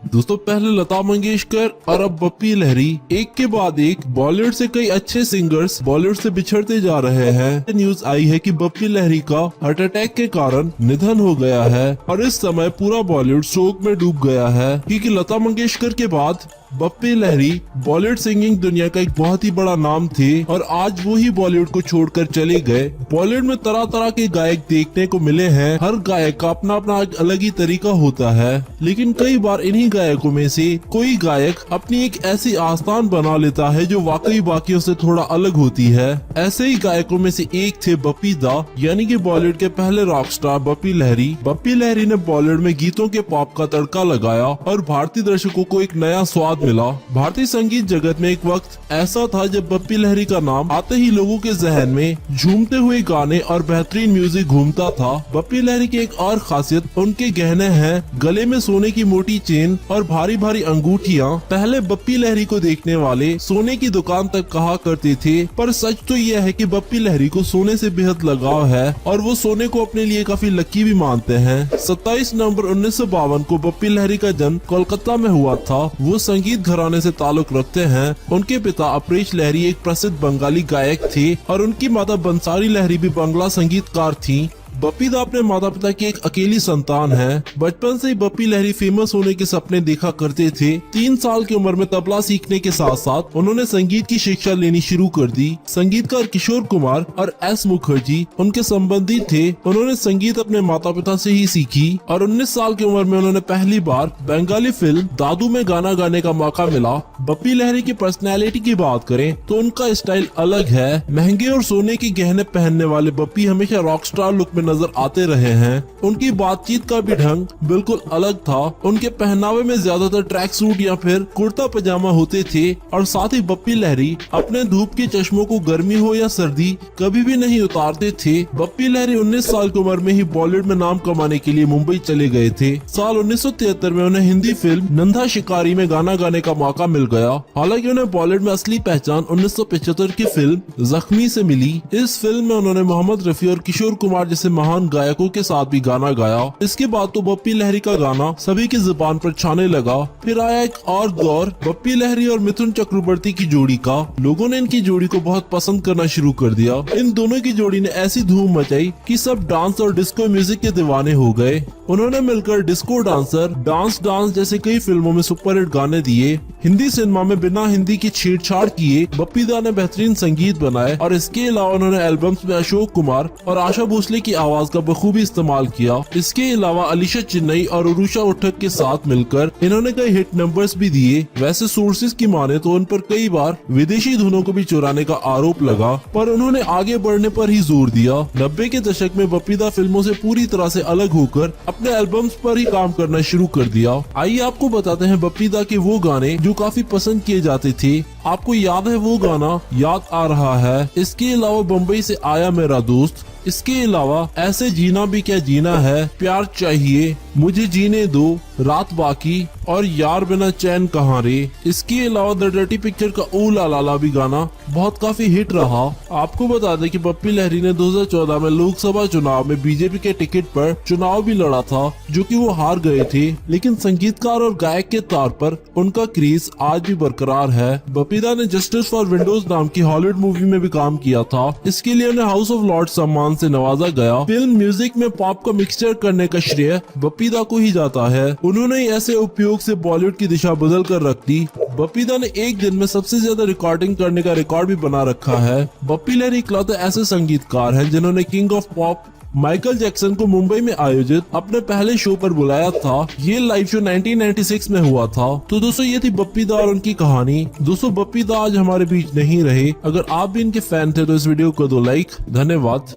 दोस्तों पहले लता मंगेशकर और अब बप्पी लहरी एक के बाद एक बॉलीवुड से कई अच्छे सिंगर्स बॉलीवुड से बिछड़ते जा रहे हैं। न्यूज आई है कि बप्पी लहरी का हार्ट अटैक के कारण निधन हो गया है और इस समय पूरा बॉलीवुड शोक में डूब गया है, क्योंकि लता मंगेशकर के बाद बप्पी लहरी बॉलीवुड सिंगिंग दुनिया का एक बहुत ही बड़ा नाम थे और आज वो ही बॉलीवुड को छोड़कर चले गए। बॉलीवुड में तरह तरह के गायक देखने को मिले हैं, हर गायक का अपना अपना एक अलग ही तरीका होता है, लेकिन कई बार इन्हीं गायकों में से कोई गायक अपनी एक ऐसी आस्थान बना लेता है जो वाकई बाकियों से थोड़ा अलग होती है। ऐसे ही गायकों में से एक थे बप्पी दा, यानी कि बॉलीवुड के पहले रॉक स्टार बप्पी लहरी। बप्पी लहरी ने बॉलीवुड में गीतों के पॉप का तड़का लगाया और भारतीय दर्शकों को एक नया स्वाद मिला। भारतीय संगीत जगत में एक वक्त ऐसा था जब बप्पी लहरी का नाम आते ही लोगों के जहन में झूमते हुए गाने और बेहतरीन म्यूजिक घूमता था। बप्पी लहरी की एक और खासियत उनके गहने हैं, गले में सोने की मोटी चेन और भारी भारी अंगूठियाँ। पहले बप्पी लहरी को देखने वाले सोने की दुकान तक कहा करते थे, पर सच तो यह है कि बप्पी लहरी को सोने से बेहद लगाव है और वो सोने को अपने लिए काफी लकी भी मानते हैं। 27 नवंबर 1952 को बप्पी लहरी का जन्म कोलकाता में हुआ था। वो संगीत घराने से ताल्लुक रखते हैं। उनके पिता अपरेश लहरी एक प्रसिद्ध बंगाली गायक थे और उनकी माता बंसारी लहरी भी बांग्ला संगीतकार थी। बप्पी दा अपने माता पिता की एक अकेली संतान है। बचपन से ही बप्पी लहरी फेमस होने के सपने देखा करते थे। 3 साल की उम्र में तबला सीखने के साथ साथ उन्होंने संगीत की शिक्षा लेनी शुरू कर दी। संगीतकार किशोर कुमार और एस मुखर्जी उनके संबंधी थे। उन्होंने संगीत अपने माता पिता से ही सीखी और 19 साल की उम्र में उन्होंने पहली बार बंगाली फिल्म दादू में गाना गाने का मौका मिला। बप्पी लहरी की पर्सनैलिटी की बात करें तो उनका स्टाइल अलग है। महंगे और सोने के गहने पहनने वाले बप्पी हमेशा रॉक स्टार लुक में नजर आते रहे हैं। उनकी बातचीत का भी ढंग बिल्कुल अलग था। उनके पहनावे में ज्यादातर ट्रैक सूट या फिर कुर्ता पजामा होते थे और साथ ही बप्पी लहरी अपने धूप के चश्मों को गर्मी हो या सर्दी कभी भी नहीं उतारते थे। बप्पी लहरी 19 साल की उम्र में ही बॉलीवुड में नाम कमाने के लिए मुंबई चले गए थे। साल 1973 में उन्हें हिंदी फिल्म नंदा शिकारी में गाना गाने का मौका मिल गया। हालांकि उन्हें बॉलीवुड में असली पहचान 1975 की फिल्म जख्मी से मिली। इस फिल्म में उन्होंने मोहम्मद रफी और किशोर कुमार जैसे महान गायकों के साथ भी गाना गाया। इसके बाद तो बप्पी लहरी का गाना सभी की जुबान पर छाने लगा। फिर आया एक और दौर बप्पी लहरी और मिथुन चक्रवर्ती की जोड़ी का। लोगों ने इनकी जोड़ी को बहुत पसंद करना शुरू कर दिया। इन दोनों की जोड़ी ने ऐसी धूम मचाई कि सब डांस और डिस्को म्यूजिक के दीवाने हो गए। उन्होंने मिलकर डिस्को डांसर, डांस डांस जैसे कई फिल्मों में सुपरहिट गाने दिए। हिंदी सिनेमा में बिना हिंदी की छेड़छाड़ किए बप्पी दा ने बेहतरीन संगीत बनाए और इसके अलावा उन्होंने एल्बम्स में अशोक कुमार और आशा भोसले की आवाज का बखूबी इस्तेमाल किया। इसके अलावा अलीशा चिन्नई और उरुषा उठक के साथ मिलकर इन्होंने कई हिट नंबर्स भी दिए। वैसे सोर्सेज की माने तो उन पर कई बार विदेशी धुनों को भी चुराने का आरोप लगा, पर उन्होंने आगे बढ़ने पर ही जोर दिया। 90 के दशक में बप्पी दा फिल्मों से पूरी तरह से अलग होकर अपने एल्बम्स पर ही काम करना शुरू कर दिया। आइए आपको बताते हैं बप्पी दा के वो गाने जो काफी पसंद किए जाते थे। आपको याद है वो गाना याद आ रहा है? इसके अलावा बम्बई से आया मेरा दोस्त, इसके अलावा ऐसे जीना भी क्या जीना है, प्यार चाहिए, मुझे जीने दो, रात बाकी और यार बिना चैन कहाँ रे। इसके अलावा द डर्टी पिक्चर का ओ ला ला भी गाना बहुत काफी हिट रहा। आपको बता दें कि बप्पी लहरी ने 2014 में लोकसभा चुनाव में बीजेपी के टिकट पर चुनाव भी लड़ा था, जो कि वो हार गए थे, लेकिन संगीतकार और गायक के तौर पर उनका क्रेज आज भी बरकरार है। बप्पी दा ने जस्टिस फॉर विंडोज नाम की हॉलीवुड मूवी में भी काम किया था। इसके लिए उन्हें हाउस ऑफ लॉर्ड सम्मान से नवाजा गया। फिल्म म्यूजिक में पॉप का मिक्सचर करने का श्रेय बप्पी दा को ही जाता है। उन्होंने ऐसे उपयोग से बॉलीवुड की दिशा बदल कर रख दी। बप्पी दा ने एक दिन में सबसे ज्यादा रिकॉर्डिंग करने का रिकॉर्ड भी बना रखा है। बप्पी लहरी इकलौते ऐसे संगीतकार हैं जिन्होंने king of pop Michael Jackson को मुंबई में आयोजित अपने पहले शो पर बुलाया था। ये लाइव शो 1996 में हुआ था। तो दोस्तों ये थी बप्पी दा और उनकी कहानी। दोस्तों बप्पी दा आज हमारे बीच नहीं रहे। अगर आप भी इनके फैन थे तो इस वीडियो को दो लाइक। धन्यवाद।